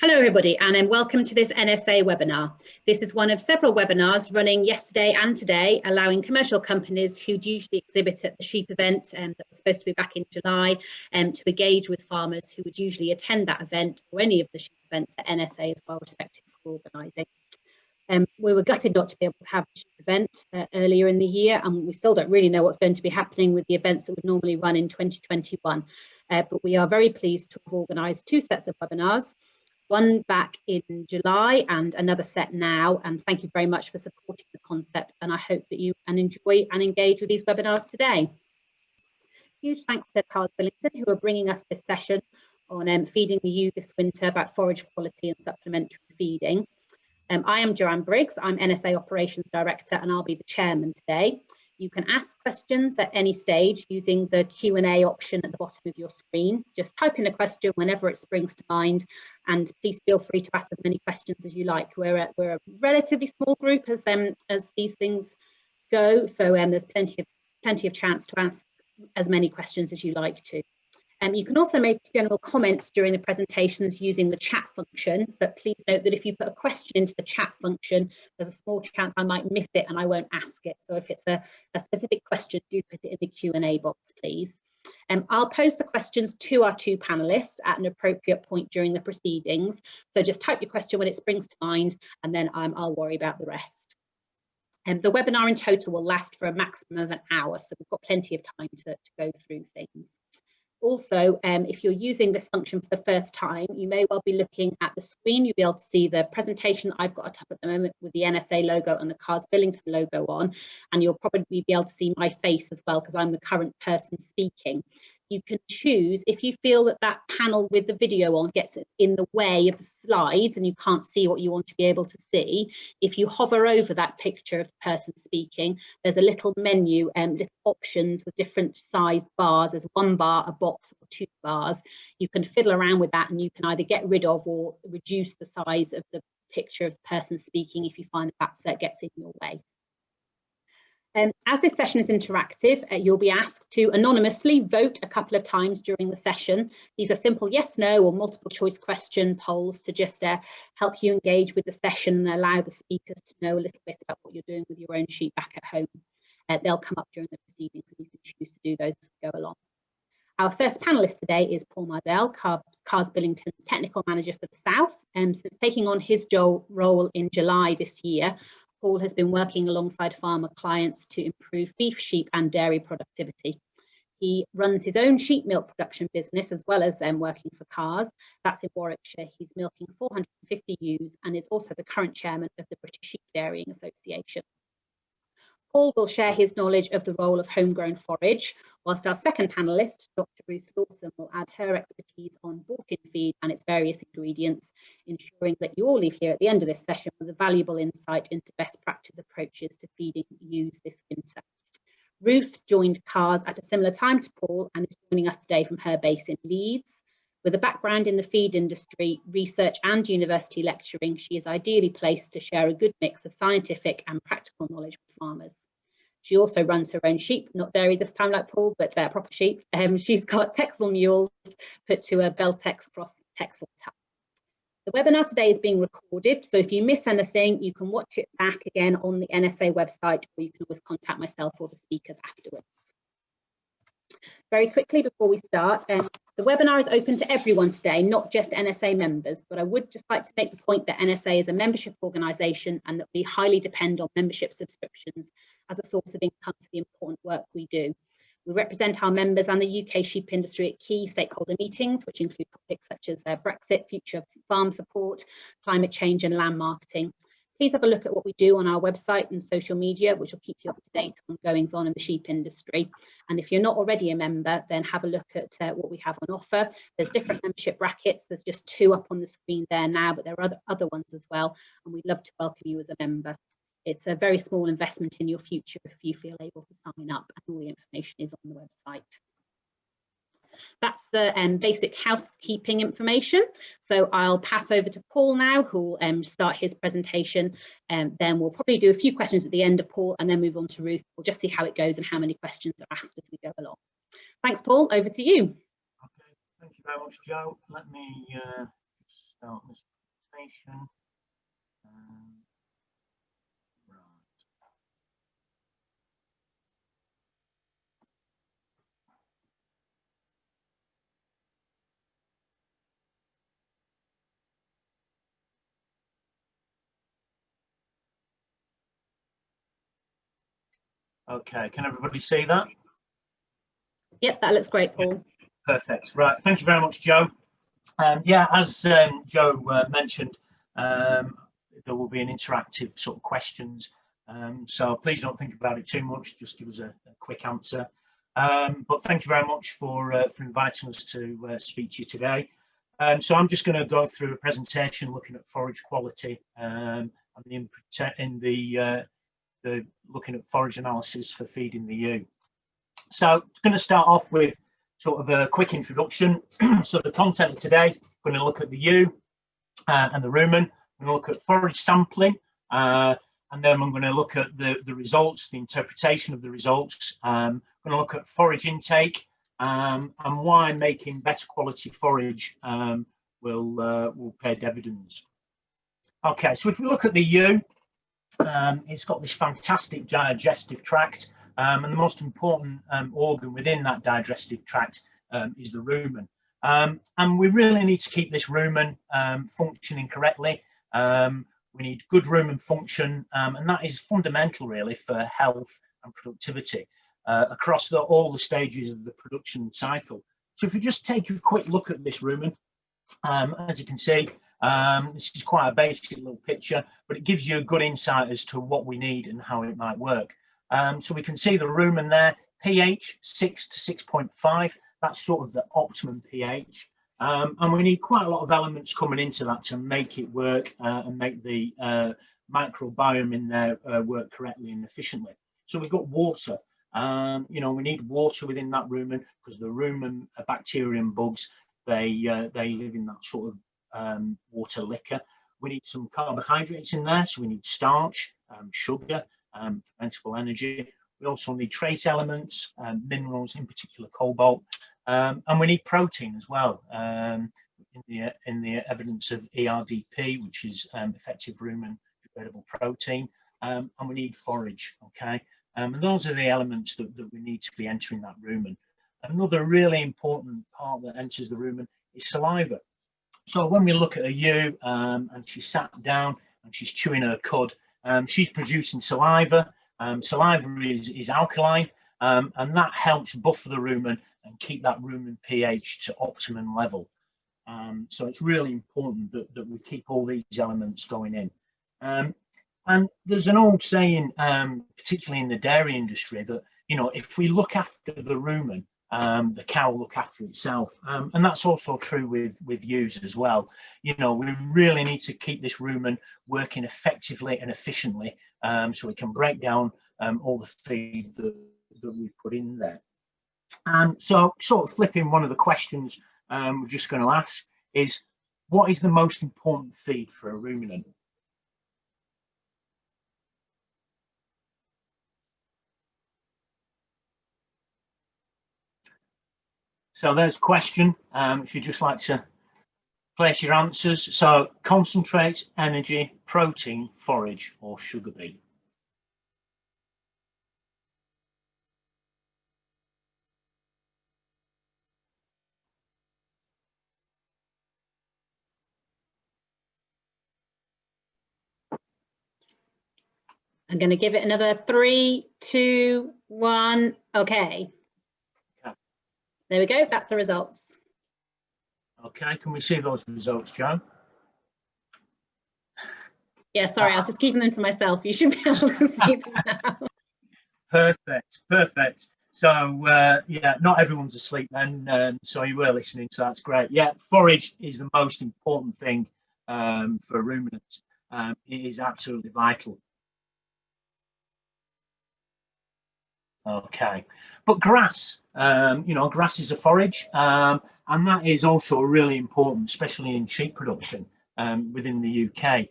Hello everybody, and welcome to this NSA webinar. This is one of several webinars running yesterday and today, allowing commercial companies who'd usually exhibit at the sheep event that was supposed to be back in July to engage with farmers who would usually attend that event or any of the sheep events that NSA is well respected for organising. We were gutted not to be able to have the sheep event earlier in the year, and we still don't really know what's going to be happening with the events that would normally run in 2021. But we are very pleased to have organised two sets of webinars. One back in July and another set now, and thank you very much for supporting the concept, and I hope that you can enjoy and engage with these webinars today. Huge thanks to Carrs Billington, who are bringing us this session on feeding the ewe this winter about forage quality and supplementary feeding. I am Joanne Briggs, I'm NSA Operations Director, and I'll be the chairman today. You can ask questions at any stage using the Q&A option at the bottom of your screen. Just type in a question whenever it springs to mind, and please feel free to ask as many questions as you like. We're a relatively small group as these things go, so there's plenty of chance to ask as many questions as you like to. You can also make general comments during the presentations using the chat function, but please note that if you put a question into the chat function, there's a small chance I might miss it and I won't ask it. So if it's a specific question, do put it in the Q&A box, please. I'll pose the questions to our two panelists at an appropriate point during the proceedings. So just type your question when it springs to mind, and then I'll worry about the rest. The webinar in total will last for a maximum of an hour, so we've got plenty of time to go through things. Also, if you're using this function for the first time, you may well be looking at the screen. You'll be able to see the presentation I've got up at the moment with the NSA logo and the Carrs Billington logo on, and you'll probably be able to see my face as well because I'm the current person speaking. You can choose, if you feel that that panel with the video on gets in the way of the slides and you can't see what you want to be able to see, if you hover over that picture of the person speaking, there's a little menu and little options with different sized bars. There's one bar, a box, or two bars. You can fiddle around with that and you can either get rid of or reduce the size of the picture of the person speaking if you find that gets in your way. As this session is interactive, you'll be asked to anonymously vote a couple of times during the session. These are simple yes, no, or multiple choice question polls to just help you engage with the session and allow the speakers to know a little bit about what you're doing with your own sheep back at home. They'll come up during the proceedings and you can choose to do those as we go along. Our first panellist today is Paul Mardell, Carrs Billington's Technical Manager for the South. Since taking on his role in July this year, Paul has been working alongside farmer clients to improve beef, sheep and dairy productivity. He runs his own sheep milk production business as well as working for Carrs. That's in Warwickshire. He's milking 450 ewes and is also the current chairman of the British Sheep Dairying Association. Paul will share his knowledge of the role of homegrown forage, whilst our second panellist, Dr. Ruth Lawson, will add her expertise on bought-in feed and its various ingredients, ensuring that you all leave here at the end of this session with a valuable insight into best practice approaches to feeding ewes this winter. Ruth joined Carrs at a similar time to Paul and is joining us today from her base in Leeds. With a background in the feed industry, research and university lecturing, she is ideally placed to share a good mix of scientific and practical knowledge with farmers. She also runs her own sheep, not dairy this time like Paul, but proper sheep. She's got Texel mules put to a Beltex cross Texel tuck. The webinar today is being recorded, so if you miss anything, you can watch it back again on the NSA website, or you can always contact myself or the speakers afterwards. Very quickly before we start, the webinar is open to everyone today, not just NSA members, but I would just like to make the point that NSA is a membership organisation and that we highly depend on membership subscriptions as a source of income for the important work we do. We represent our members and the UK sheep industry at key stakeholder meetings, which include topics such as Brexit, future farm support, climate change and land marketing. Please have a look at what we do on our website and social media, which will keep you up to date on goings on in the sheep industry. And if you're not already a member, then have a look at what we have on offer. There's different membership brackets. There's just two up on the screen there now, but there are other ones as well. And we'd love to welcome you as a member. It's a very small investment in your future if you feel able to sign up, and all the information is on the website. That's the basic housekeeping information. So I'll pass over to Paul now, who will start his presentation. Then we'll probably do a few questions at the end of Paul and then move on to Ruth. We'll just see how it goes and how many questions are asked as we go along. Thanks, Paul. Over to you. Okay, thank you very much, Jo. Let me start this presentation. Right. Okay, can everybody see that? Yep, that looks great, Paul. Perfect. Right, thank you very much, Joe. Yeah, as Joe mentioned, there will be an interactive sort of questions. So please don't think about it too much. Just give us a quick answer. But thank you very much for inviting us to speak to you today. So I'm just going to go through a presentation looking at forage quality and looking at forage analysis for feeding the ewe. So I'm going to start off with sort of a quick introduction. So the content of today, we're going to look at the ewe and the rumen. We're going to look at forage sampling, and then I'm going to look at the results, the interpretation of the results. I'm going to look at forage intake and why making better quality forage will pay dividends. Okay, so if we look at the ewe, it's got this fantastic digestive tract, and the most important organ within that digestive tract is the rumen. And we really need to keep this rumen functioning correctly. We need good rumen function, and that is fundamental really for health and productivity across all the stages of the production cycle. So if we just take a quick look at this rumen, as you can see, this is quite a basic little picture, but it gives you a good insight as to what we need and how it might work. So we can see the rumen there, pH 6 to 6.5. That's sort of the optimum pH. And we need quite a lot of elements coming into that to make it work and make the microbiome in there work correctly and efficiently. So we've got water. You know, we need water within that rumen because the rumen bacteria and bugs, they live in that sort of water liquor. We need some carbohydrates in there, so we need starch, sugar, fermentable energy. We also need trace elements, minerals, in particular cobalt, and we need protein as well. In the evidence of ERDP, which is effective rumen degradable protein, and we need forage. Okay, and those are the elements that we need to be entering that rumen. Another really important part that enters the rumen is saliva. So when we look at a ewe and she's sat down and she's chewing her cud, she's producing saliva. Saliva is alkaline, and that helps buffer the rumen and keep that rumen pH to optimum level. So it's really important that we keep all these elements going in. And there's an old saying, particularly in the dairy industry, that, you know, if we look after the rumen, the cow will look after itself, and that's also true with ewes as well. You know, we really need to keep this rumen working effectively and efficiently, so we can break down all the feed that we put in there. So sort of flipping one of the questions we're just going to ask is, what is the most important feed for a ruminant? So there's a question, if you'd just like to place your answers. So concentrates, energy, protein, forage, or sugar beet? I'm going to give it another 3, 2, 1. Okay. There we go. That's the results. Okay, can we see those results, Joe? Yeah, sorry, I was just keeping them to myself. You should be able to see them now. Perfect, perfect. So yeah, not everyone's asleep then, so you were listening, so that's great. Yeah, forage is the most important thing for ruminants. It is absolutely vital. Okay, but grass, you know, grass is a forage, and that is also really important, especially in sheep production within the UK.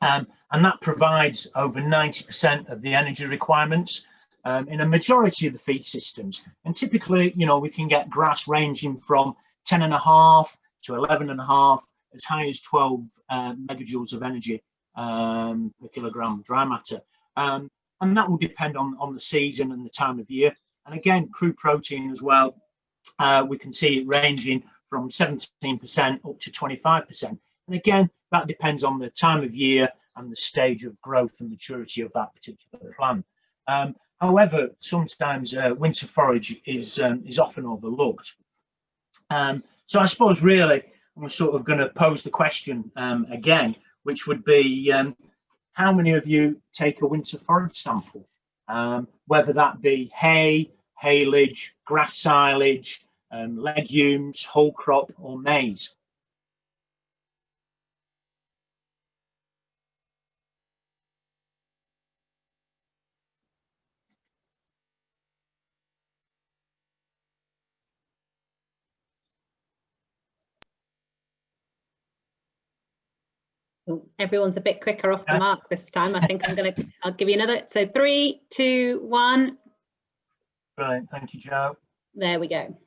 And that provides over 90% of the energy requirements in a majority of the feed systems. And typically, you know, we can get grass ranging from 10.5 to 11.5, as high as 12 megajoules of energy per kilogram dry matter. And that will depend on the season and the time of year. And again, crude protein as well, we can see it ranging from 17% up to 25%. And again, that depends on the time of year and the stage of growth and maturity of that particular plant. However, sometimes winter forage is often overlooked. So I suppose really I'm sort of going to pose the question again, which would be, how many of you take a winter forage sample? Whether that be hay, haylage, grass silage, legumes, whole crop or maize. Everyone's a bit quicker off the mark this time. I think I'll give you another. So 3, 2, 1. Brilliant, thank you, Joe. There we go.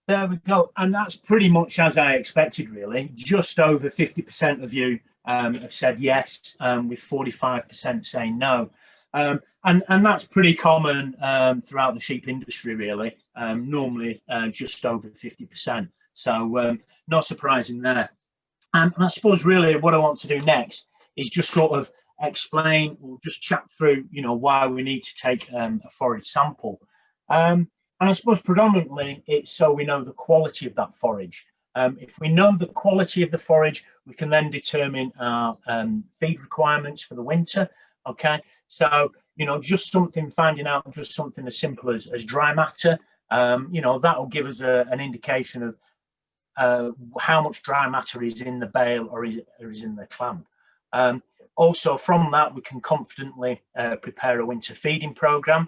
There we go. And that's pretty much as I expected, really. Just over 50% of you have said yes, with 45% saying no. And that's pretty common throughout the sheep industry, really. Normally just over 50%. So no surprising there. And I suppose really what I want to do next is just sort of explain or just chat through, you know, why we need to take a forage sample. And I suppose predominantly it's so we know the quality of that forage. If we know the quality of the forage, we can then determine our feed requirements for the winter. Okay, so, you know, finding out just something as simple as dry matter, you know, that will give us an indication of how much dry matter is in the bale or is in the clamp. Also from that we can confidently prepare a winter feeding program.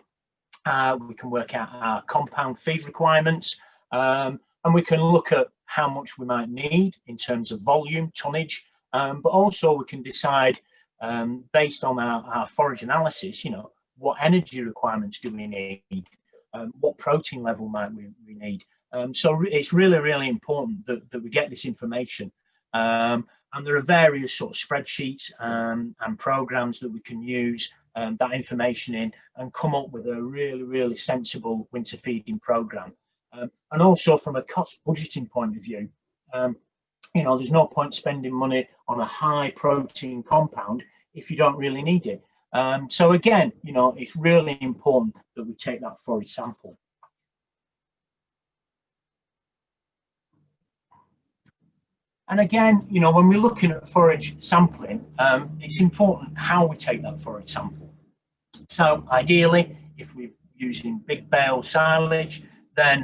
We can work out our compound feed requirements, and we can look at how much we might need in terms of volume, tonnage, but also we can decide based on our forage analysis, you know, what energy requirements do we need, what protein level might we need. So it's really, really important that we get this information. And there are various sort of spreadsheets and programs that we can use that information in and come up with a really, really sensible winter feeding program. And also from a cost budgeting point of view, you know, there's no point spending money on a high protein compound if you don't really need it. So again, you know, it's really important that we take that forage sample. And again, you know, when we're looking at forage sampling, it's important how we take that forage sample. So ideally, if we're using big bale silage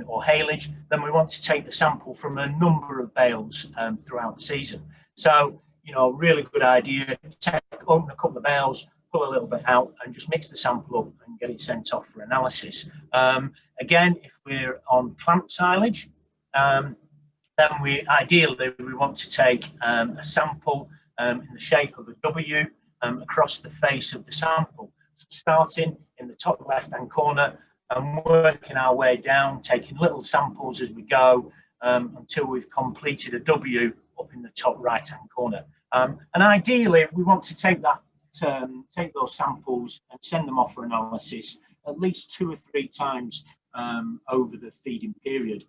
or haylage, then we want to take the sample from a number of bales throughout the season. So, you know, really good idea to open a couple of bales, pull a little bit out and just mix the sample up and get it sent off for analysis. Again, if we're on plant silage, then ideally we want to take a sample in the shape of a W across the face of the sample. So starting in the top left-hand corner and working our way down, taking little samples as we go until we've completed a W up in the top right-hand corner. And ideally we want to take those samples and send them off for analysis at least 2 or 3 times over the feeding period.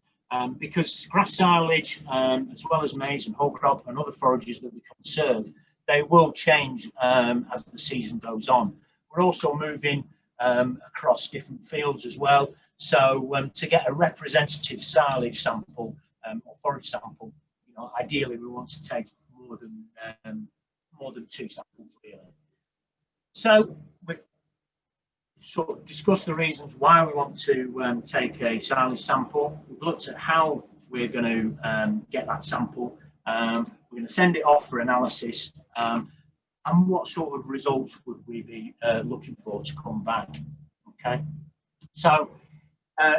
Because grass silage, as well as maize and whole crop and other forages that we conserve, they will change as the season goes on. We're also moving across different fields as well. So to get a representative silage sample or forage sample, you know, ideally we want to take more than 2 samples really. So we've sort of discussed the reasons why we want to take a silage sample. We've looked at how we're going to get that sample. We're going to send it off for analysis, and what sort of results would we be looking for to come back? Okay, so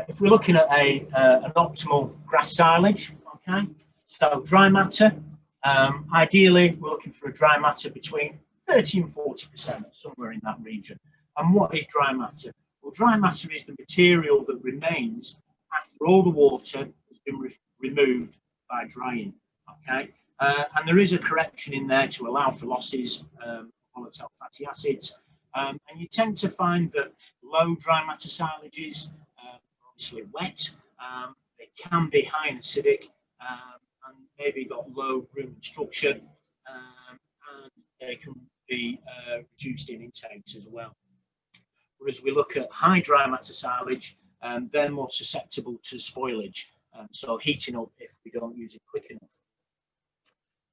if we're looking at an optimal grass silage, okay, so dry matter, ideally we're looking for a dry matter between 30 and 40%, somewhere in that region. And what is dry matter? Well, dry matter is the material that remains after all the water has been removed by drying. Okay, And there is a correction in there to allow for losses, volatile fatty acids. And you tend to find that low dry matter silages, obviously wet, they can be high in acidic, and maybe got low rumen structure, and they can be reduced in intakes as well. Whereas we look at high dry matter silage, they're more susceptible to spoilage, so heating up if we don't use it quick enough.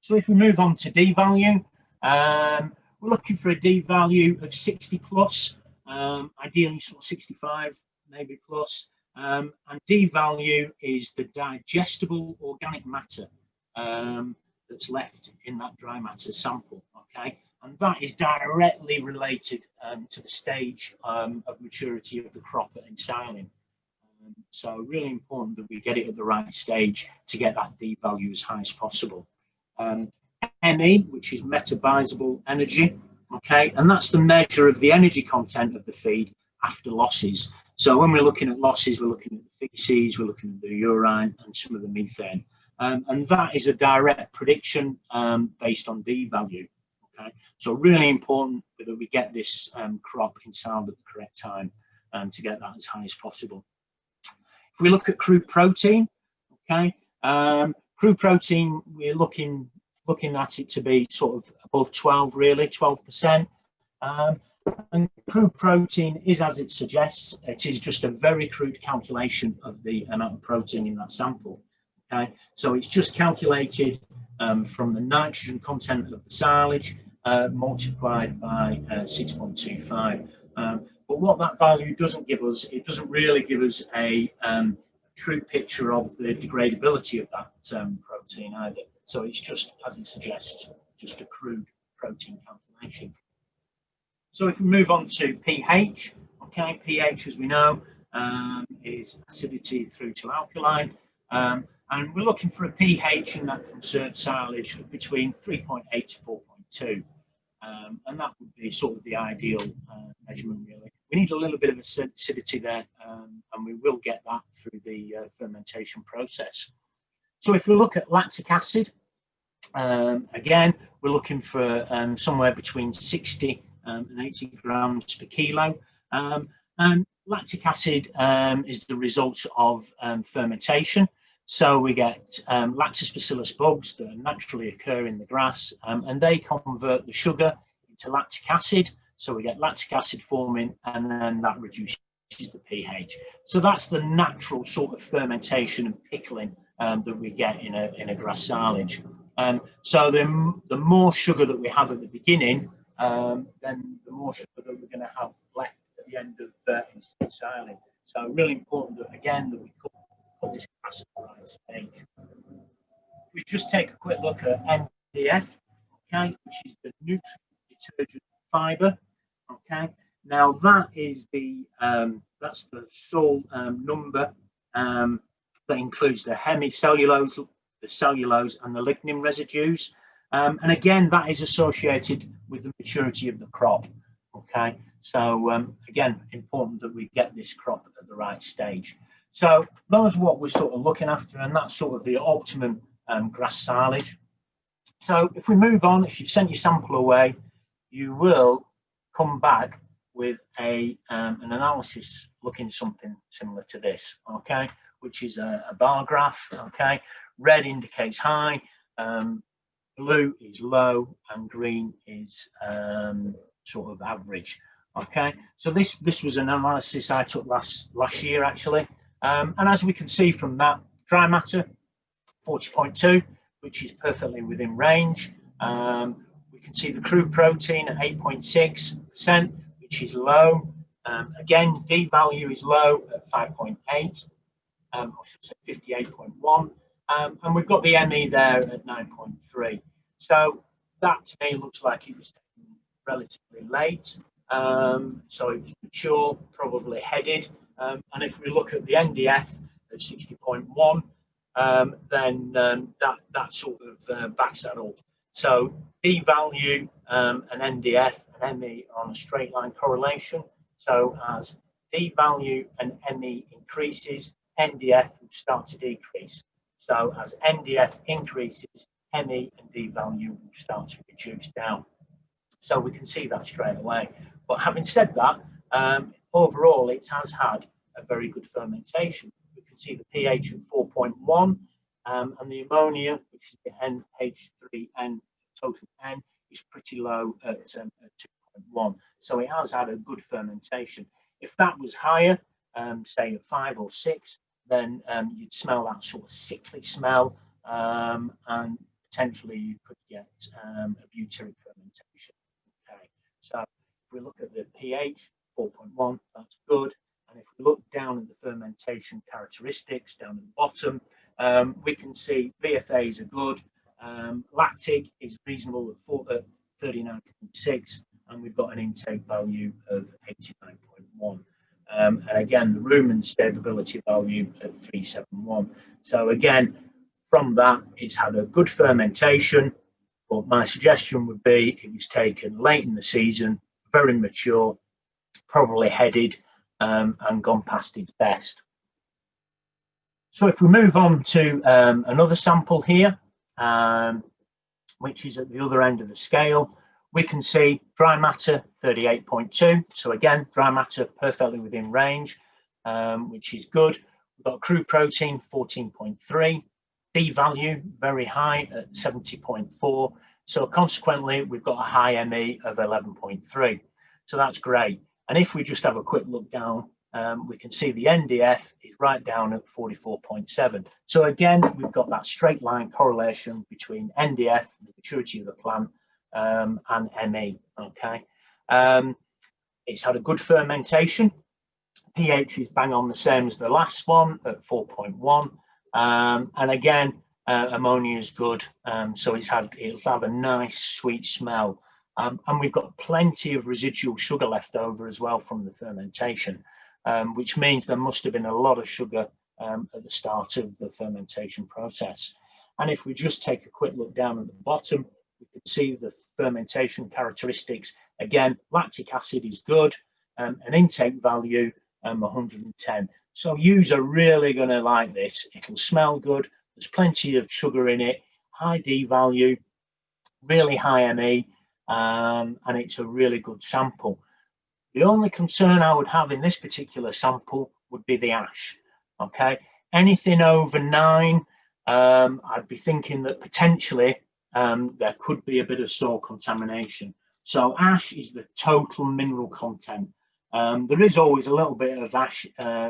So if we move on to D value, we're looking for a D value of 60 plus, ideally sort of 65, maybe plus. And D value is the digestible organic matter that's left in that dry matter sample, okay? And that is directly related to the stage of maturity of the crop at ensiling. So really important that we get it at the right stage to get that D value as high as possible. ME, which is metabolizable energy, okay, and that's the measure of the energy content of the feed after losses. So when we're looking at losses, we're looking at the feces, we're looking at the urine and some of the methane, and that is a direct prediction based on D value. Okay, so really important that we get this crop ensiled at the correct time to get that as high as possible. If we look at crude protein, okay, crude protein, we're looking at it to be sort of above 12, really, 12%. And crude protein is, as it suggests, it is just a very crude calculation of the amount of protein in that sample. Okay, so it's just calculated from the nitrogen content of the silage multiplied by 6.25. But what that value doesn't give us, it doesn't really give us a true picture of the degradability of that protein either. So it's just, as it suggests, just a crude protein calculation. So if we move on to pH, okay, pH, as we know, is acidity through to alkaline, and we're looking for a pH in that conserved silage of between 3.8 to 4.2, and that would be sort of the ideal measurement, really. We need a little bit of acidity there, and we will get that through the fermentation process. So if we look at lactic acid, again, we're looking for somewhere between 60 and 80 grams per kilo. And lactic acid is the result of fermentation. So we get lactobacillus bugs that naturally occur in the grass, and they convert the sugar into lactic acid. So we get lactic acid forming, and then that reduces the pH. So that's the natural sort of fermentation and pickling that we get in a grass silage. So the more sugar that we have at the beginning, then the more sugar that we're going to have left at the end of ensiling. So really important that, again, that we put this grass at the right stage. If we just take a quick look at NDF, okay, which is the nutrient detergent fibre, okay. Now that is that's the sole number that includes the hemicellulose, the cellulose, and the lignin residues. And again, that is associated with the maturity of the crop. Okay, so again, important that we get this crop at the right stage. So that's what we're sort of looking after, and that's sort of the optimum grass silage. So if we move on, if you've sent your sample away, you will come back with an analysis looking something similar to this, okay, which is a bar graph. Okay, red indicates high, blue is low, and green is sort of average. Okay, so this was an analysis I took last year actually, and as we can see from that, dry matter 40.2, which is perfectly within range. We can see the crude protein at 8.6%, which is low. Again, D value is low at 5.8, I should say 58.1, and we've got the ME there at 9.3. So that to me looks like it was taken relatively late. So it was mature, probably headed. And if we look at the NDF at 60.1, then that sort of backs that up. So D value and NDF and ME are on a straight line correlation. So as D value and ME increases, NDF will start to decrease. So as NDF increases, ME and D value will start to reduce down. So we can see that straight away. But having said that, overall it has had a very good fermentation. We can see the pH at 4.1, and the ammonia, which is the NH3N total N, is pretty low at 2.1. So it has had a good fermentation. If that was higher, say at 5 or 6, then you'd smell that sort of sickly smell, and potentially you could get a butyric fermentation. Okay, so if we look at the pH, 4.1, that's good. And if we look down at the fermentation characteristics down at the bottom, we can see VFAs are good. Lactic is reasonable at 39.6, and we've got an intake value of 89.1. And again, the rumen stability value at 371. So again, from that, it's had a good fermentation, but my suggestion would be it was taken late in the season, very mature, probably headed, and gone past its best. So if we move on to another sample here, which is at the other end of the scale, we can see dry matter 38.2. So again, dry matter perfectly within range, which is good. We've got crude protein 14.3, D value very high at 70.4. So consequently, we've got a high ME of 11.3. So that's great. And if we just have a quick look down, we can see the NDF is right down at 44.7. So again, we've got that straight line correlation between NDF, the maturity of the plant, and ME. Okay, it's had a good fermentation. pH is bang on the same as the last one at 4.1, and again, ammonia is good. So it'll have a nice sweet smell, and we've got plenty of residual sugar left over as well from the fermentation, which means there must have been a lot of sugar at the start of the fermentation process. And if we just take a quick look down at the bottom, we can see the fermentation characteristics. Again, lactic acid is good, an intake value 110. So ewes are really going to like this. It'll smell good. There's plenty of sugar in it, high D value, really high ME, and it's a really good sample. The only concern I would have in this particular sample would be the ash. Okay, anything over 9, I'd be thinking that potentially there could be a bit of soil contamination. So ash is the total mineral content. There is always a little bit of ash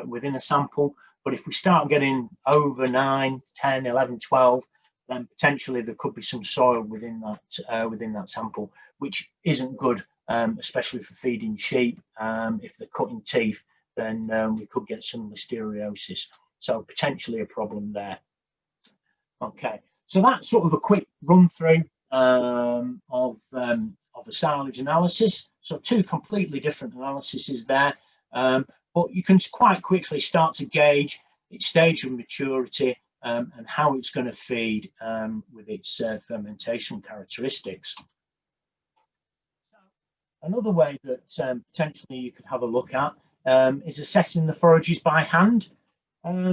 within a sample, but if we start getting over 9, 10, 11, 12, then potentially there could be some soil within that sample, which isn't good, especially for feeding sheep. If they're cutting teeth, then we could get some listeriosis. So potentially a problem there. Okay, so that's sort of a quick run through of the silage analysis. So 2 completely different analyses there, but you can quite quickly start to gauge its stage of maturity and how it's going to feed with its fermentation characteristics. Another way that potentially you could have a look at is assessing the forages by hand.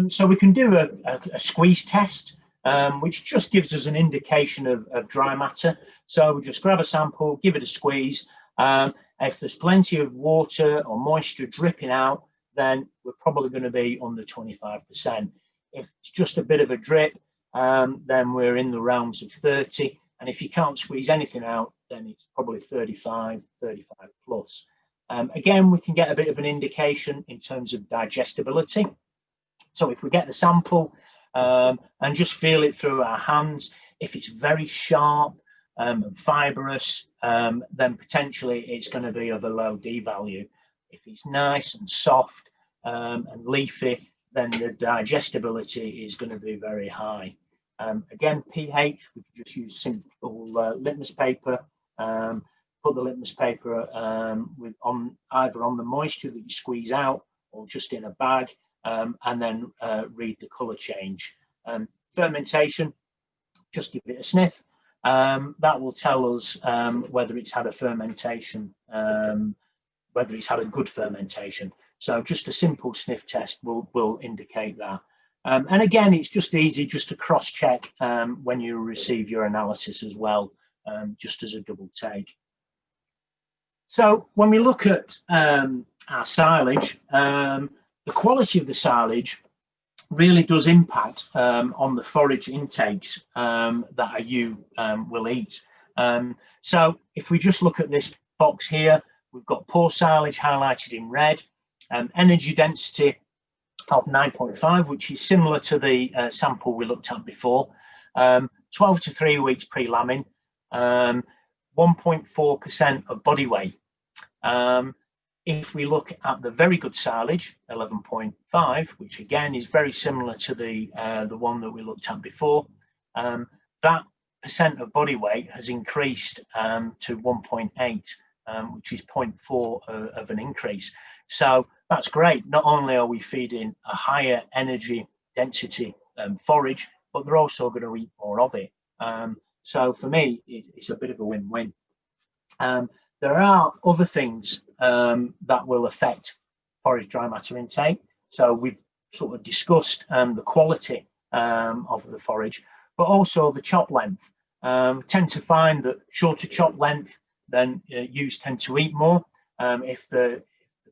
So we can do a squeeze test, which just gives us an indication of dry matter. So we just grab a sample, give it a squeeze. If there's plenty of water or moisture dripping out, then we're probably going to be under 25%. If it's just a bit of a drip, then we're in the realms of 30. And if you can't squeeze anything out, then it's probably 35 plus. Again, we can get a bit of an indication in terms of digestibility. So if we get the sample and just feel it through our hands, if it's very sharp and fibrous, then potentially it's going to be of a low D value. If it's nice and soft and leafy, then the digestibility is going to be very high. Again, pH, we could just use simple litmus paper, put the litmus paper either on the moisture that you squeeze out or just in a bag, and then read the colour change. Fermentation, just give it a sniff. That will tell us whether it's had a fermentation, whether it's had a good fermentation. So just a simple sniff test will indicate that. And again, it's just easy just to cross-check when you receive your analysis as well, just as a double take. So when we look at our silage, the quality of the silage really does impact on the forage intakes that a ewe will eat. So if we just look at this box here, we've got poor silage highlighted in red, energy density of 9.5, which is similar to the sample we looked at before, 12 to 3 weeks pre-lambing, 1.4% of body weight. If we look at the very good silage, 11.5, which again is very similar to the one that we looked at before, that percent of body weight has increased to 1.8, which is 0.4 of an increase. So that's great. Not only are we feeding a higher energy density forage, but they're also going to eat more of it. So for me, it's a bit of a win-win. There are other things that will affect forage dry matter intake. So we've sort of discussed the quality of the forage, but also the chop length. Tend to find that shorter chop length, then ewes tend to eat more. If the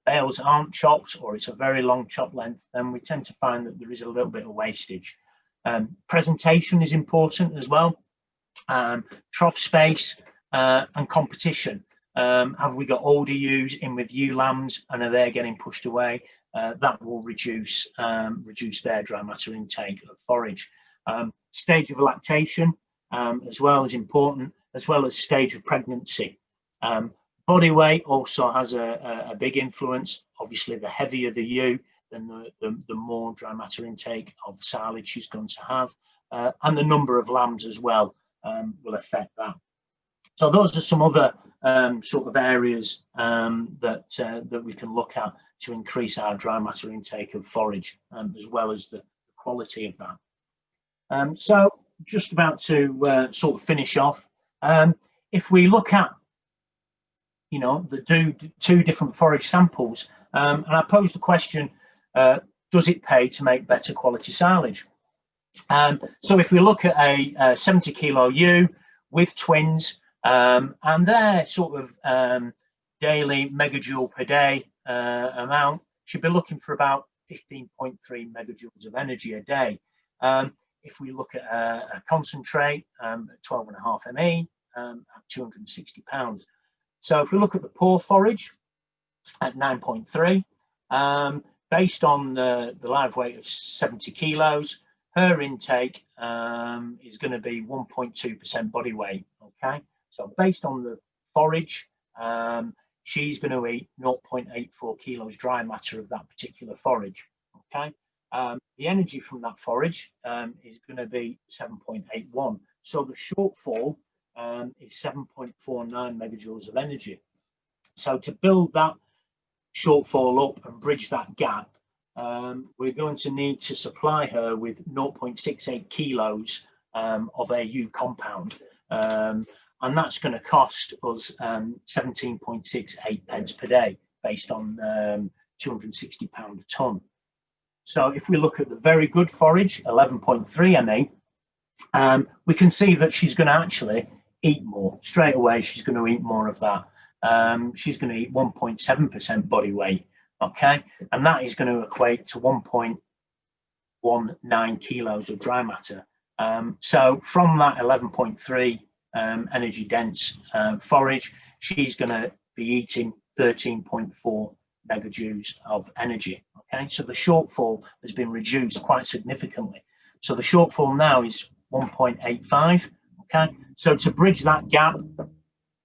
bales aren't chopped, or it's a very long chop length, then we tend to find that there is a little bit of wastage. Presentation is important as well. Trough space and competition. Have we got older ewes in with ewe lambs, and are they getting pushed away? That will reduce their dry matter intake of forage. Stage of lactation as well is important, as well as stage of pregnancy. Body weight also has a big influence. Obviously, the heavier the ewe, then the more dry matter intake of silage she's going to have, and the number of lambs as well will affect that. So those are some other sort of areas that we can look at to increase our dry matter intake of forage, as well as the quality of that. So just about to sort of finish off, if we look at the two different forage samples, and I pose the question, does it pay to make better quality silage? So if we look at a 70 kilo ewe with twins, and their sort of daily megajoule per day amount, should be looking for about 15.3 megajoules of energy a day. If we look at a concentrate at 12.5 ME at 260 pounds. So if we look at the poor forage at 9.3, based on the live weight of 70 kilos, her intake is going to be 1.2% body weight. Okay, so based on the forage, she's going to eat 0.84 kilos dry matter of that particular forage. Okay, the energy from that forage is going to be 7.81. So the shortfall is 7.49 megajoules of energy. So to build that shortfall up and bridge that gap, we're going to need to supply her with 0.68 kilos of AU compound, and that's going to cost us 17.68 pence per day, based on £260 a tonne. So if we look at the very good forage, 11.3 ME, we can see that she's going to actually eat more. Straight away, she's going to eat more of that. She's going to eat 1.7% body weight. Okay, and that is going to equate to 1.19 kilos of dry matter. So from that 11.3 energy dense forage, she's going to be eating 13.4 megajoules of energy. Okay, so the shortfall has been reduced quite significantly. So the shortfall now is 1.85. Okay, so to bridge that gap,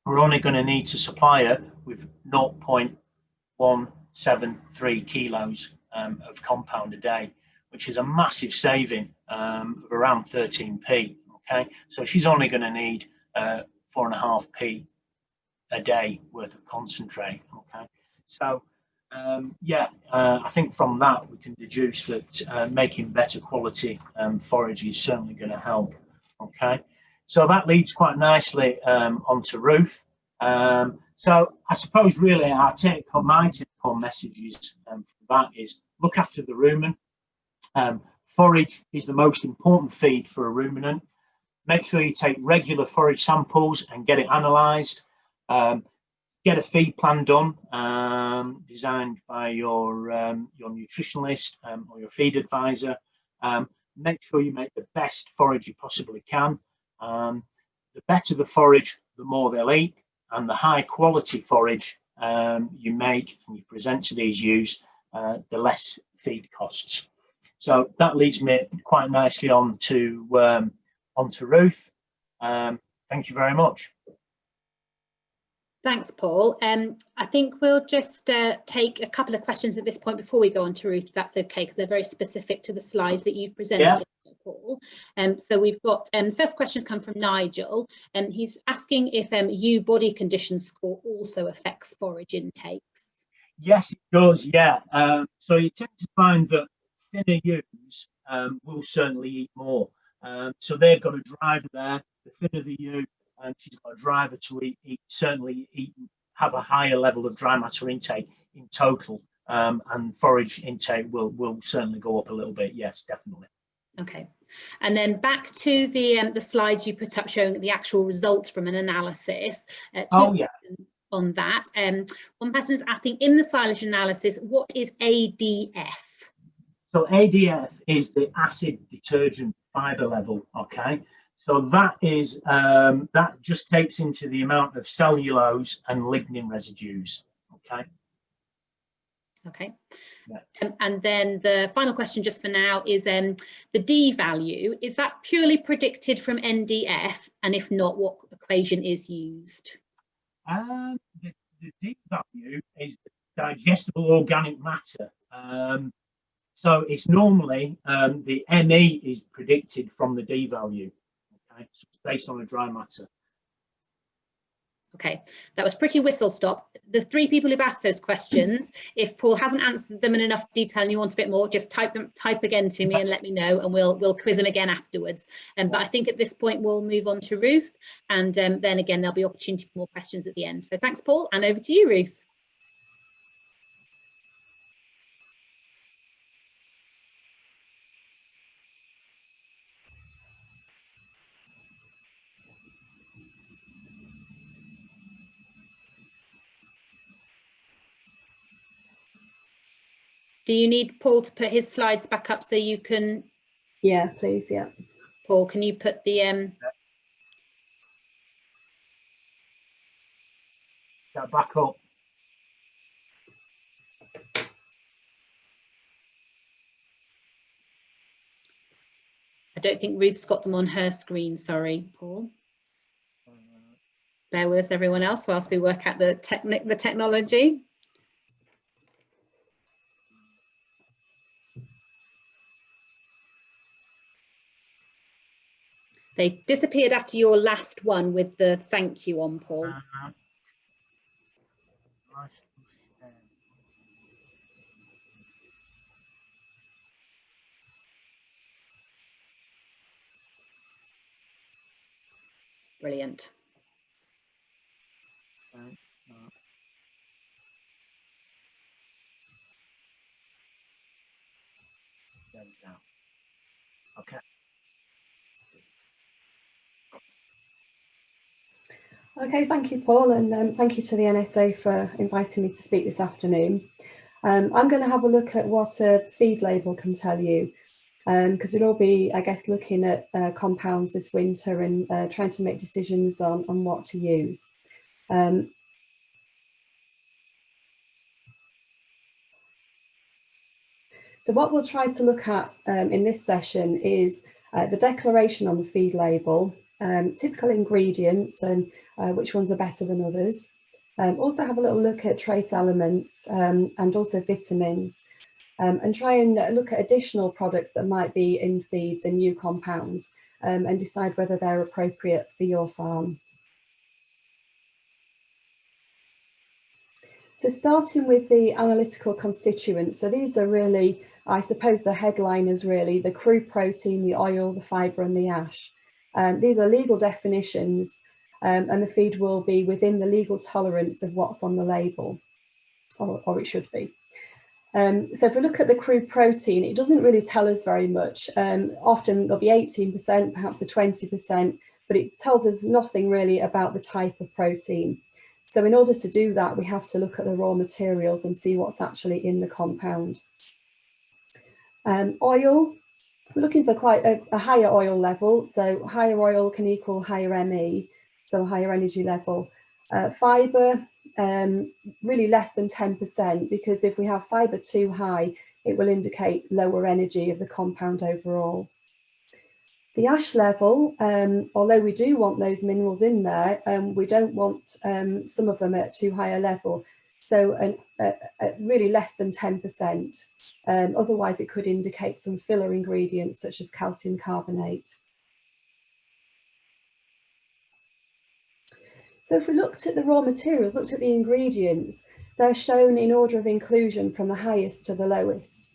we're only going to need to supply her with 0.173 kilos of compound a day, which is a massive saving of around 13p. Okay, so she's only going to need 4.5p a day worth of concentrate. Okay, so I think from that we can deduce that making better quality forage is certainly going to help. Okay, so that leads quite nicely onto Ruth. So I suppose really my take-home messages for that is look after the rumen, Forage is the most important feed for a ruminant. Make sure you take regular forage samples and get it analysed. Get a feed plan done, designed by your nutritionalist or your feed advisor. Make sure you make the best forage you possibly can. The better the forage, the more they'll eat, and the high quality forage you make and you present to these ewes, the less feed costs. So that leads me quite nicely on to Ruth. Thank you very much. Thanks, Paul. I think we'll just take a couple of questions at this point before we go on to Ruth, if that's okay, because they're very specific to the slides that you've presented, yeah. Paul. So we've got the first questions come from Nigel, and he's asking if ewe body condition score also affects forage intakes. Yes, it does. Yeah. So you tend to find that thinner ewes will certainly eat more. So they've got a driver there. The thinner the ewe, and she's got a driver to have a higher level of dry matter intake in total, and forage intake will certainly go up a little bit. Yes, definitely. Okay, and then back to the slides you put up showing the actual results from an analysis. On that, one person is asking, in the silage analysis, what is ADF? So ADF is the acid detergent fibre level. Okay. So that is that just takes into the amount of cellulose and lignin residues. Okay. Okay. Yeah. And then the final question just for now is the D value. Is that purely predicted from NDF? And if not, what equation is used? The D value is digestible organic matter. So it's normally the ME is predicted from the D value. So it's based on a dry matter. Okay, that was pretty whistle stop. The three people who've asked those questions, if Paul hasn't answered them in enough detail and you want a bit more, just type again to me and let me know, and we'll quiz them again afterwards. But I think at this point we'll move on to Ruth, and then again there'll be opportunity for more questions at the end. So thanks, Paul, and over to you, Ruth. Do you need Paul to put his slides back up so you can? Yeah, please. Yeah. Paul, can you put the back up? I don't think Ruth's got them on her screen. Sorry, Paul. Bear with us, everyone else, whilst we work out the technology. They disappeared after your last one with the thank you on, Paul. Brilliant. There we go. Okay. Okay, thank you, Paul, and thank you to the NSA for inviting me to speak this afternoon. I'm going to have a look at what a feed label can tell you, because we'll all be, I guess, looking at compounds this winter and trying to make decisions on what to use. So what we'll try to look at in this session is the declaration on the feed label, typical ingredients and which ones are better than others. Also have a little look at trace elements and also vitamins, and try and look at additional products that might be in feeds and new compounds, and decide whether they're appropriate for your farm. So starting with the analytical constituents, so these are really, I suppose, the headliners really, the crude protein, the oil, the fibre and the ash. These are legal definitions, and the feed will be within the legal tolerance of what's on the label, or it should be. So if we look at the crude protein, it doesn't really tell us very much. Often there'll be 18%, perhaps a 20%, but it tells us nothing really about the type of protein. So in order to do that, we have to look at the raw materials and see what's actually in the compound. Oil, we're looking for quite a higher oil level. So higher oil can equal higher ME, so higher energy level. Fibre, really less than 10%, because if we have fibre too high, it will indicate lower energy of the compound overall. The ash level, although we do want those minerals in there, we don't want some of them at too high a level. So really less than 10%. Otherwise, it could indicate some filler ingredients such as calcium carbonate. So if we looked at the raw materials, looked at the ingredients, they're shown in order of inclusion from the highest to the lowest.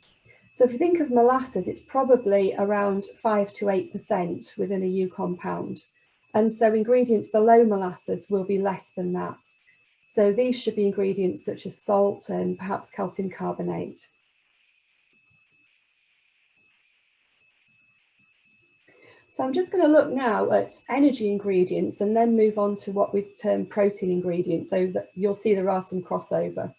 So if you think of molasses, it's probably around 5 to 8% within a U compound. And so ingredients below molasses will be less than that. So these should be ingredients such as salt and perhaps calcium carbonate. So I'm just going to look now at energy ingredients and then move on to what we term protein ingredients, so that you'll see there are some crossover.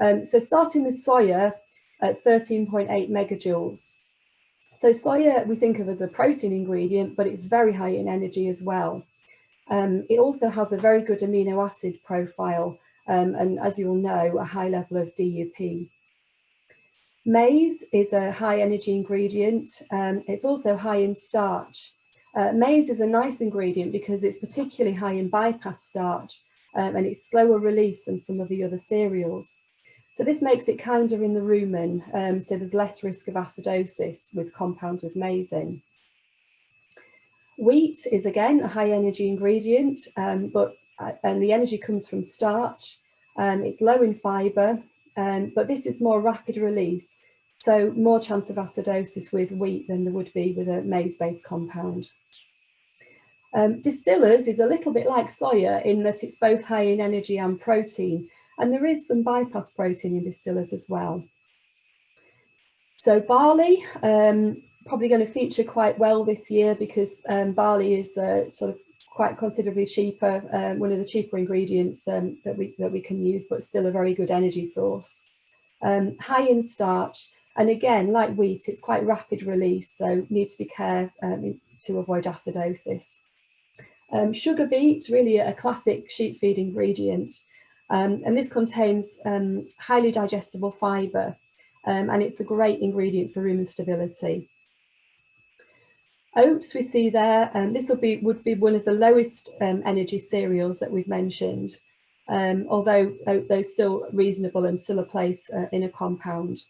So starting with soya at 13.8 megajoules. So soya we think of as a protein ingredient, but it's very high in energy as well. It also has a very good amino acid profile, and as you all know, a high level of DUP. Maize is a high energy ingredient. It's also high in starch. Maize is a nice ingredient because it's particularly high in bypass starch, and it's slower release than some of the other cereals. So this makes it kinder in the rumen, so there's less risk of acidosis with compounds with maize in. Wheat is again a high energy ingredient, and the energy comes from starch. It's low in fibre, but this is more rapid release, so more chance of acidosis with wheat than there would be with a maize-based compound. Distillers is a little bit like soya in that it's both high in energy and protein, and there is some bypass protein in distillers as well. So barley, probably going to feature quite well this year because barley is sort of quite considerably cheaper, one of the cheaper ingredients that we can use, but still a very good energy source. High in starch, and again, like wheat, it's quite rapid release, so need to be careful to avoid acidosis. Sugar beet, really a classic sheep feed ingredient, and this contains highly digestible fibre, and it's a great ingredient for rumen stability. Oats we see there, and this would be one of the lowest energy cereals that we've mentioned, although they're still reasonable and still a place in a compound.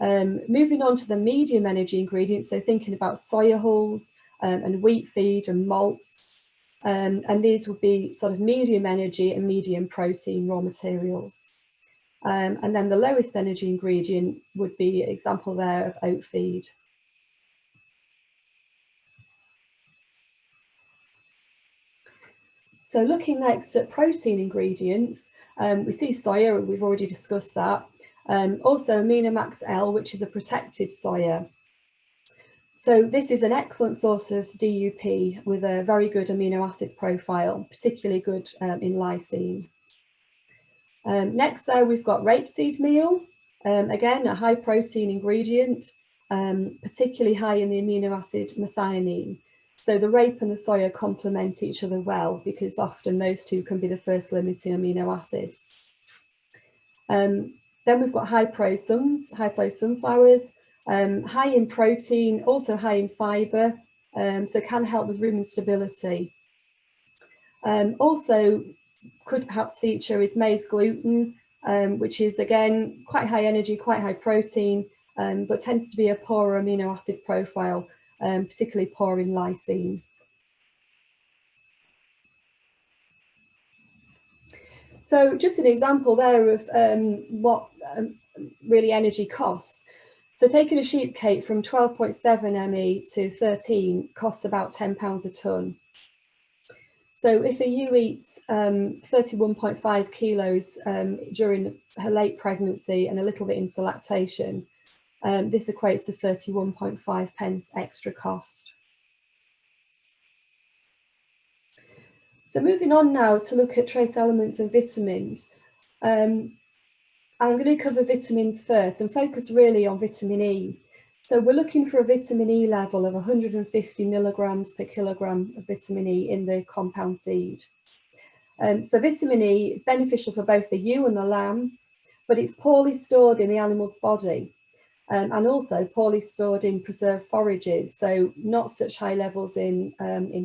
Moving on to the medium energy ingredients, so thinking about soya hulls and wheat feed and malts, and these would be sort of medium energy and medium protein raw materials. And then the lowest energy ingredient would be an example there of oat feed. So looking next at protein ingredients, we see soya, we've already discussed that. Also Aminomax L, which is a protected soya. So this is an excellent source of DUP with a very good amino acid profile, particularly good in lysine. Next there we've got rapeseed meal, again a high protein ingredient, particularly high in the amino acid methionine. So the rape and the soya complement each other well because often those two can be the first limiting amino acids. Then we've got high flow sunflowers, high in protein, also high in fibre, so can help with rumen stability. Also could perhaps feature is maize gluten, which is again quite high energy, quite high protein, but tends to be a poorer amino acid profile, particularly poor in lysine. So just an example there of what really energy costs. So taking a sheep cake from 12.7 ME to 13 costs about £10 a tonne. So if a ewe eats 31.5 kilos during her late pregnancy and a little bit into lactation, this equates to 31.5 pence extra cost. So moving on now to look at trace elements and vitamins. I'm going to cover vitamins first and focus really on vitamin E. So we're looking for a vitamin E level of 150 milligrams per kilogram of vitamin E in the compound feed. So vitamin E is beneficial for both the ewe and the lamb, but it's poorly stored in the animal's body. And also poorly stored in preserved forages, so not such high levels in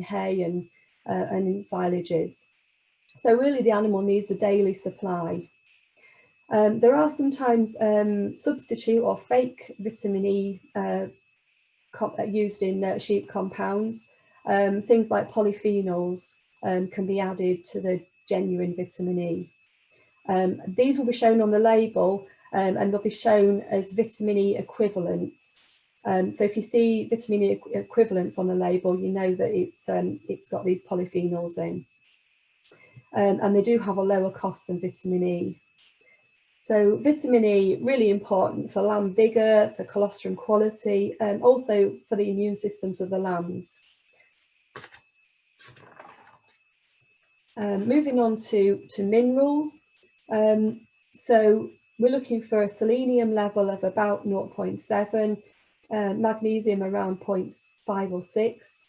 hay and in silages. So really the animal needs a daily supply. There are sometimes substitute or fake vitamin E used in sheep compounds. Things like polyphenols can be added to the genuine vitamin E. These will be shown on the label, and they'll be shown as vitamin E equivalents. So if you see vitamin E equivalents on the label, you know that it's got these polyphenols in. And they do have a lower cost than vitamin E. So vitamin E, really important for lamb vigour, for colostrum quality, and also for the immune systems of the lambs. Moving on to minerals. So we're looking for a selenium level of about 0.7, magnesium around 0.5 or 6.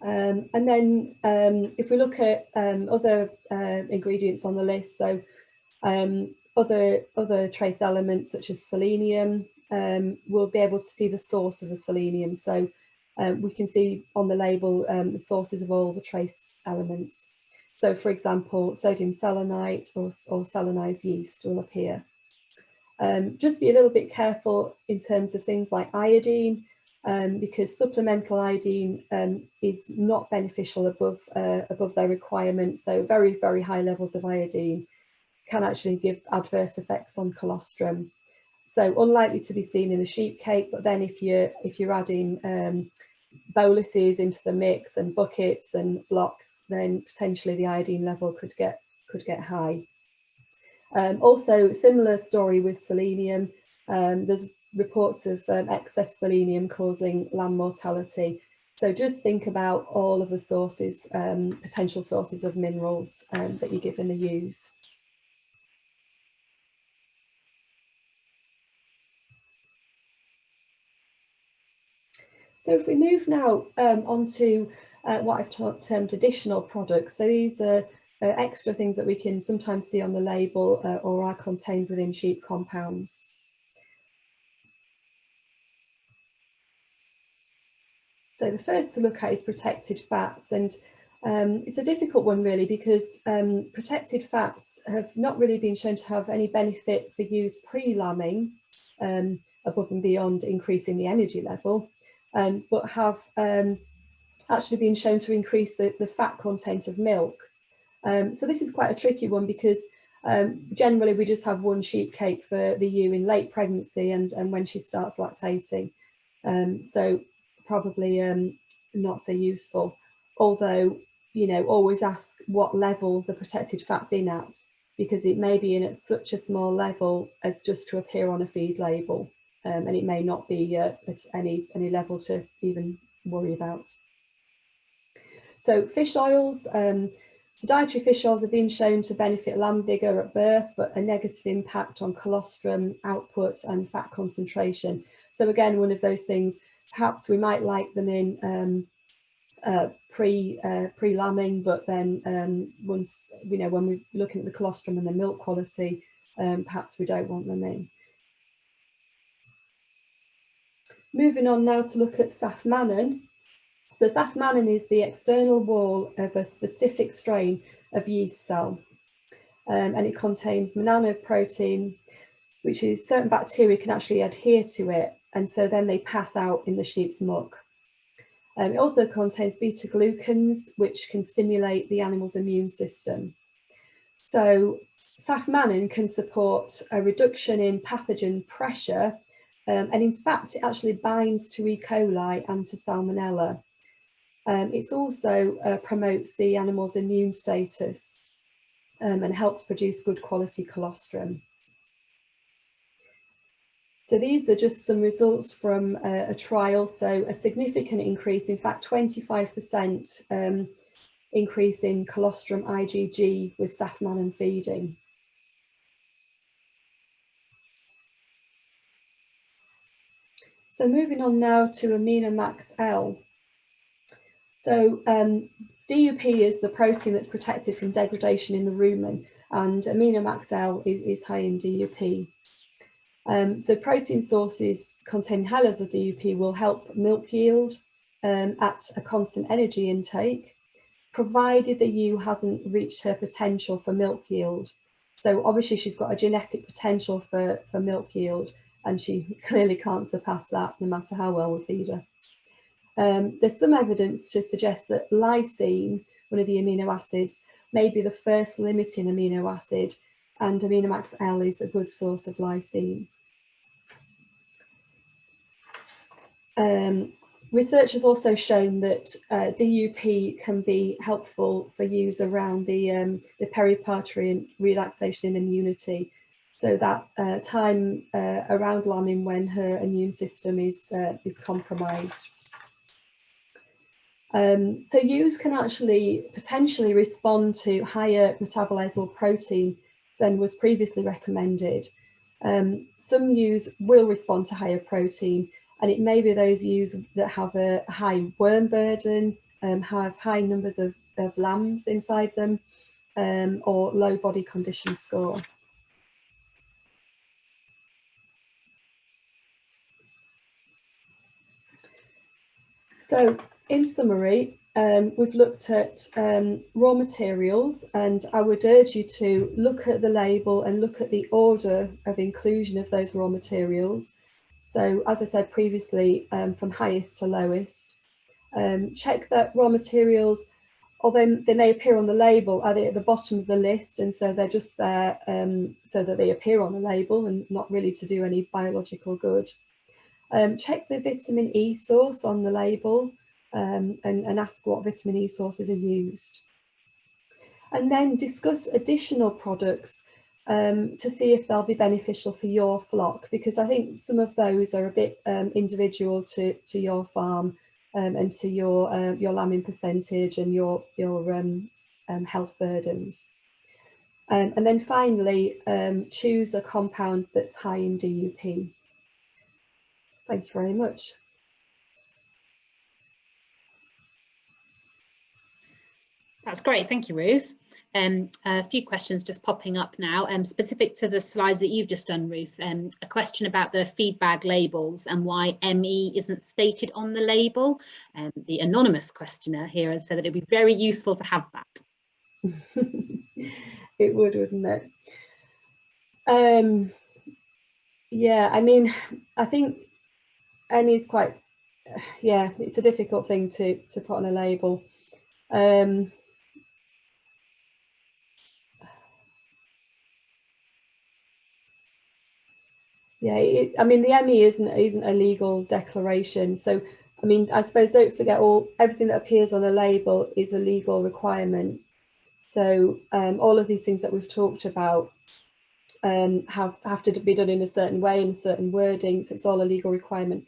And then if we look at other ingredients on the list, so other trace elements such as selenium, we'll be able to see the source of the selenium. So we can see on the label the sources of all the trace elements. So for example, sodium selenite or selenized yeast will appear. Just be a little bit careful in terms of things like iodine, because supplemental iodine is not beneficial above their requirements. So very, very high levels of iodine can actually give adverse effects on colostrum. So unlikely to be seen in a sheep cake, but then if you're adding boluses into the mix and buckets and blocks, then potentially the iodine level could get high. Also, similar story with selenium. There's reports of excess selenium causing lamb mortality. So just think about all of the sources, potential sources of minerals that you're given the ewes. So if we move now onto what I've termed additional products. So these are extra things that we can sometimes see on the label or are contained within sheep compounds. So the first to look at is protected fats, and it's a difficult one really, because protected fats have not really been shown to have any benefit for use pre-lambing, above and beyond increasing the energy level, but have actually been shown to increase the fat content of milk. So this is quite a tricky one, because generally we just have one sheep cake for the ewe in late pregnancy and when she starts lactating. So probably not so useful, although, you know, always ask what level the protected fat's in at, because it may be in at such a small level as just to appear on a feed label, and it may not be at any level to even worry about. So fish oils, so dietary fish oils have been shown to benefit lamb vigour at birth, but a negative impact on colostrum output and fat concentration. So again, one of those things, perhaps we might like them in pre-lambing, but then once, you know, when we're looking at the colostrum and the milk quality, perhaps we don't want them in. Moving on now to look at safmanon. So safmanon is the external wall of a specific strain of yeast cell, and it contains monoprotein, which is certain bacteria can actually adhere to it, and so then they pass out in the sheep's muck. It also contains beta-glucans, which can stimulate the animal's immune system. So safmanon can support a reduction in pathogen pressure, and in fact it actually binds to E. coli and to Salmonella. It also promotes the animal's immune status and helps produce good quality colostrum. So these are just some results from a trial. So a significant increase, in fact 25% increase in colostrum IgG with Safmanon feeding. So moving on now to AminoMax L. So DUP is the protein that's protected from degradation in the rumen, and AminoMax L is high in DUP. So protein sources containing high levels of DUP will help milk yield at a constant energy intake, provided the ewe hasn't reached her potential for milk yield. So obviously she's got a genetic potential for milk yield, and she clearly can't surpass that no matter how well we feed her. There's some evidence to suggest that lysine, one of the amino acids, may be the first limiting amino acid, and AminoMax L is a good source of lysine. Research has also shown that DUP can be helpful for use around the periparturient relaxation in immunity. So that time around lambing when her immune system is compromised. So ewes can actually potentially respond to higher metabolizable protein than was previously recommended. Some ewes will respond to higher protein, and it may be those ewes that have a high worm burden, have high numbers of lambs inside them, or low body condition score. So in summary, we've looked at raw materials, and I would urge you to look at the label and look at the order of inclusion of those raw materials. So as I said previously, from highest to lowest. Check that raw materials, although they may appear on the label, are they at the bottom of the list, and so they're just there so that they appear on the label and not really to do any biological good. Check the vitamin E source on the label and ask what vitamin E sources are used. And then discuss additional products to see if they'll be beneficial for your flock, because I think some of those are a bit individual to your farm and to your lambing percentage and your health burdens. And then finally, choose a compound that's high in DUP. Thank you very much. That's great, thank you, Ruth. A few questions just popping up now, specific to the slides that you've just done, Ruth. A question about the feed bag labels and why ME isn't stated on the label. The anonymous questioner here has said that it'd be very useful to have that. It would, wouldn't it? Yeah, I mean, I think ME is quite, yeah, it's a difficult thing to put on a label. Yeah, I mean, the ME isn't a legal declaration. So, I mean, I suppose don't forget everything that appears on a label is a legal requirement. So all of these things that we've talked about have to be done in a certain way, in certain wordings. It's all a legal requirement,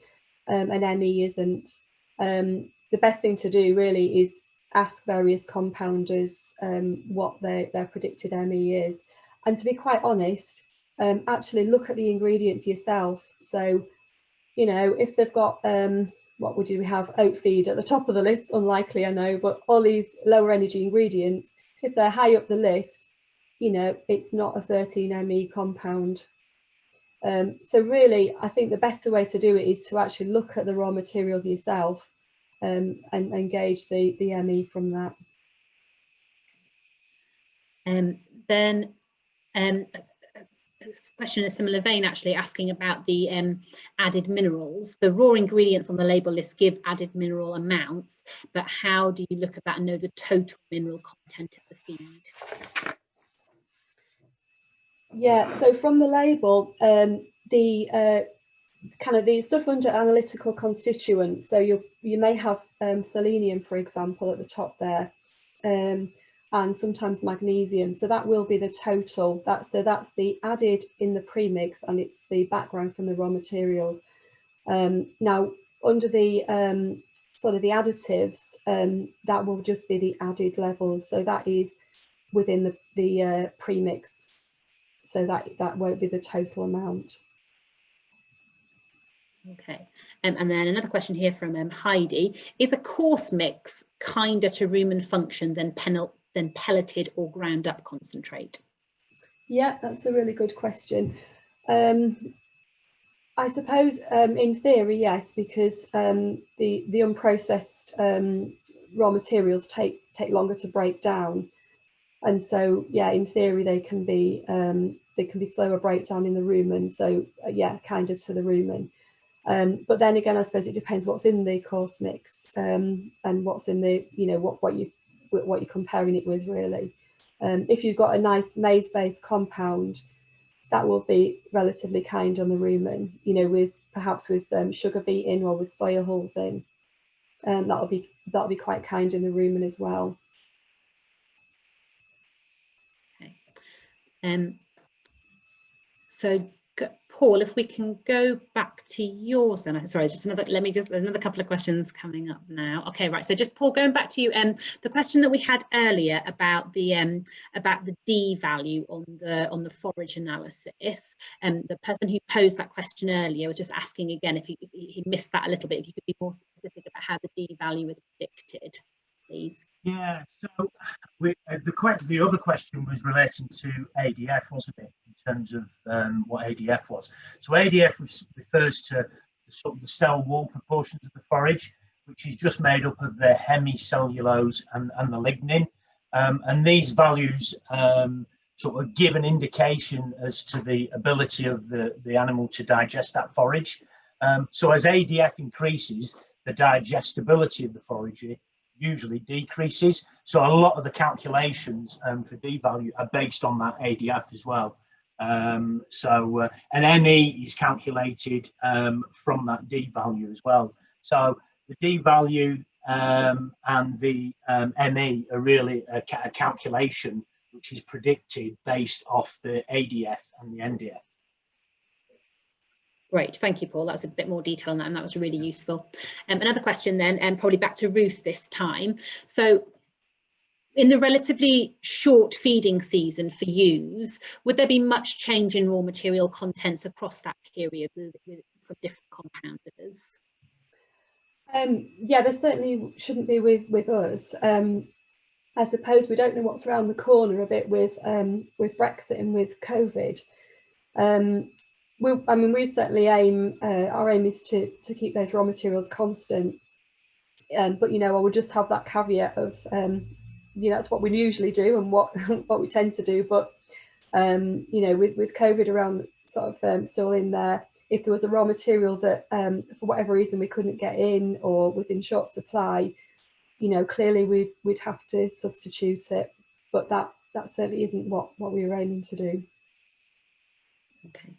and ME isn't. The best thing to do really is ask various compounders what their predicted ME is, and to be quite honest, actually look at the ingredients yourself. So, you know, if they've got what would we have, oat feed at the top of the list, unlikely I know, but all these lower energy ingredients, if they're high up the list, you know, it's not a 13ME compound. So really, I think the better way to do it is to actually look at the raw materials yourself and gauge the ME from that. Then a question in a similar vein, actually asking about the added minerals. The raw ingredients on the label list give added mineral amounts, but how do you look at that and know the total mineral content of the feed? Yeah, so from the label, the kind of the stuff under analytical constituents. So you may have selenium, for example, at the top there, and sometimes magnesium. So that will be the total. So that's the added in the premix, and it's the background from the raw materials. Now under the sort of the additives, that will just be the added levels. So that is within the premix. So that won't be the total amount. Okay, and then another question here from Heidi: is a coarse mix kinder to rumen function than pelleted or ground up concentrate? Yeah, that's a really good question. I suppose in theory, yes, because the unprocessed raw materials take longer to break down, and so yeah, in theory they can be slower breakdown in the rumen. So yeah, kinder to the rumen. But then again, I suppose it depends what's in the coarse mix and what's in the, what you're comparing it with, really. If you've got a nice maize-based compound, that will be relatively kind on the rumen, with perhaps with sugar beet in or with soya hulls in. That'll be quite kind in the rumen as well. Okay. So Paul, if we can go back to yours then. Sorry, just another couple of questions coming up now. Okay, right. So just Paul, going back to you, the question that we had earlier about the D value on the forage analysis, the person who posed that question earlier was just asking again if he missed that a little bit. If you could be more specific about how the D value is predicted, please. Yeah, so the other question was relating to ADF, wasn't it, in terms of what ADF was. So ADF refers to the cell wall proportions of the forage, which is just made up of the hemicellulose and the lignin. And these values sort of give an indication as to the ability of the animal to digest that forage. So as ADF increases, the digestibility of the forage usually decreases. So a lot of the calculations for D value are based on that ADF as well. An ME is calculated from that D value as well. So the D value and the ME are really a calculation which is predicted based off the ADF and the NDF. Great, thank you, Paul. That's a bit more detail on that, and that was really useful. Another question then, and probably back to Ruth this time. So, in the relatively short feeding season for ewes, would there be much change in raw material contents across that period for different compounders? Yeah, there certainly shouldn't be with us. I suppose we don't know what's around the corner a bit with Brexit and with COVID. We certainly our aim is to keep those raw materials constant, but I would just have that caveat of that's what we usually do and what we tend to do, but with COVID around sort of still in there, if there was a raw material that for whatever reason we couldn't get in or was in short supply, clearly we'd have to substitute it, but that certainly isn't what we were aiming to do. Okay.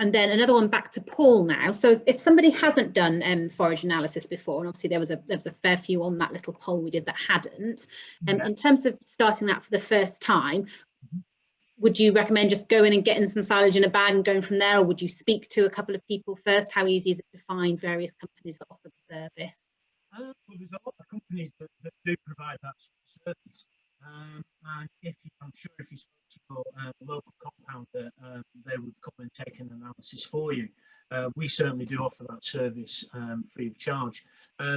And then another one back to Paul now. So if somebody hasn't done forage analysis before, and obviously there was a fair few on that little poll we did that hadn't, in terms of starting that for the first time, would you recommend just going and getting some silage in a bag and going from there, or would you speak to a couple of people first? How easy is it to find various companies that offer the service? Well, there's a lot of companies that do provide that sort of service. And I'm sure if you spoke to your local compounder, they would come and take an analysis for you. We certainly do offer that service free of charge.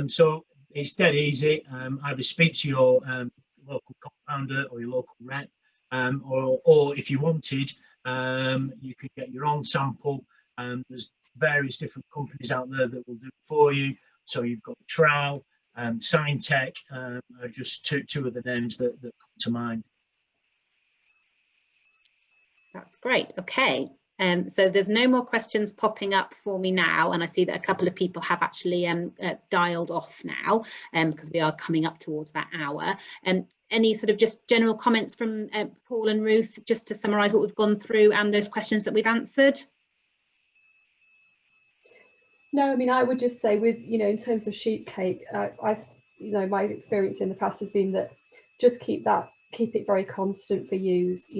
So it's dead easy. Either speak to your local compounder or your local rep, or if you wanted, you could get your own sample. There's various different companies out there that will do it for you. So you've got Trowel, Signtech, are just two of the names that come to mind. That's great. Okay. So there's no more questions popping up for me now, and I see that a couple of people have actually dialed off now because we are coming up towards that hour. Any sort of just general comments from Paul and Ruth, just to summarise what we've gone through and those questions that we've answered? No, I mean, I would just say with, in terms of sheep cake, my experience in the past has been that just keep it very constant for ewes.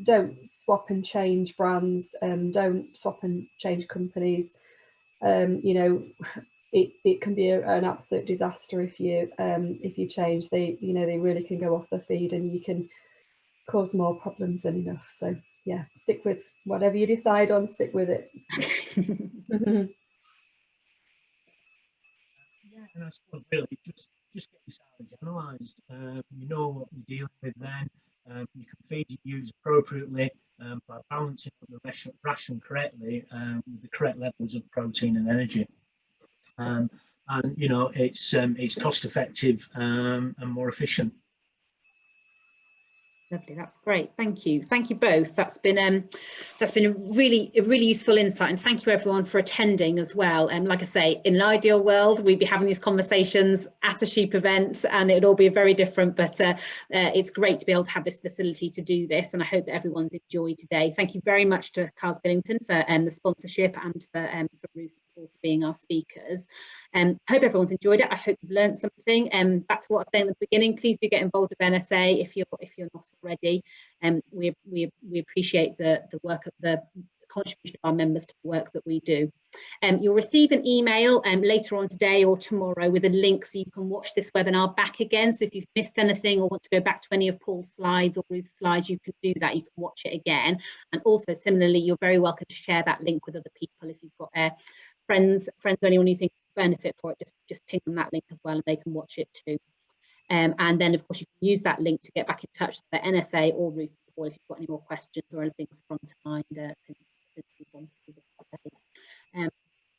Don't swap and change brands, don't swap and change companies. It can be an absolute disaster if you change. They really can go off the feed, and you can cause more problems than enough. So yeah, stick with whatever you decide on, stick with it. Yeah, and I suppose really just get your silage analysed. You know what you're dealing with then. You can feed your ewes appropriately by balancing up the ration correctly with the correct levels of protein and energy. And it's cost effective and more efficient. Lovely, that's great. Thank you both. That's been a really useful insight, and thank you everyone for attending as well. And like I say, in an ideal world, we'd be having these conversations at a sheep event, and it'd all be very different. But it's great to be able to have this facility to do this, and I hope that everyone's enjoyed today. Thank you very much to Carrs Billington for the sponsorship, and for Ruth for being our speakers. Hope everyone's enjoyed it. I hope you've learned something. Back to what I was saying at the beginning, please do get involved with NSA if you're not already. We appreciate the work of the contribution of our members to the work that we do. You'll receive an email later on today or tomorrow with a link so you can watch this webinar back again. So if you've missed anything or want to go back to any of Paul's slides or Ruth's slides, you can do that. You can watch it again. And also similarly, you're very welcome to share that link with other people. If you've got friends or anyone you think would benefit for it, just ping them that link as well, and they can watch it too. And then of course you can use that link to get back in touch with the NSA or Ruth, or if you've got any more questions or anything sprung to mind since we've gone through this today.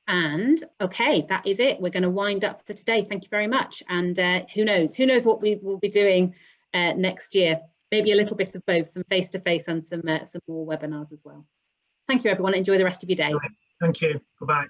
And okay, that is it. We're going to wind up for today. Thank you very much. And who knows what we will be doing next year. Maybe a little bit of both, some face-to-face and some more webinars as well. Thank you everyone. Enjoy the rest of your day. Thank you. Goodbye.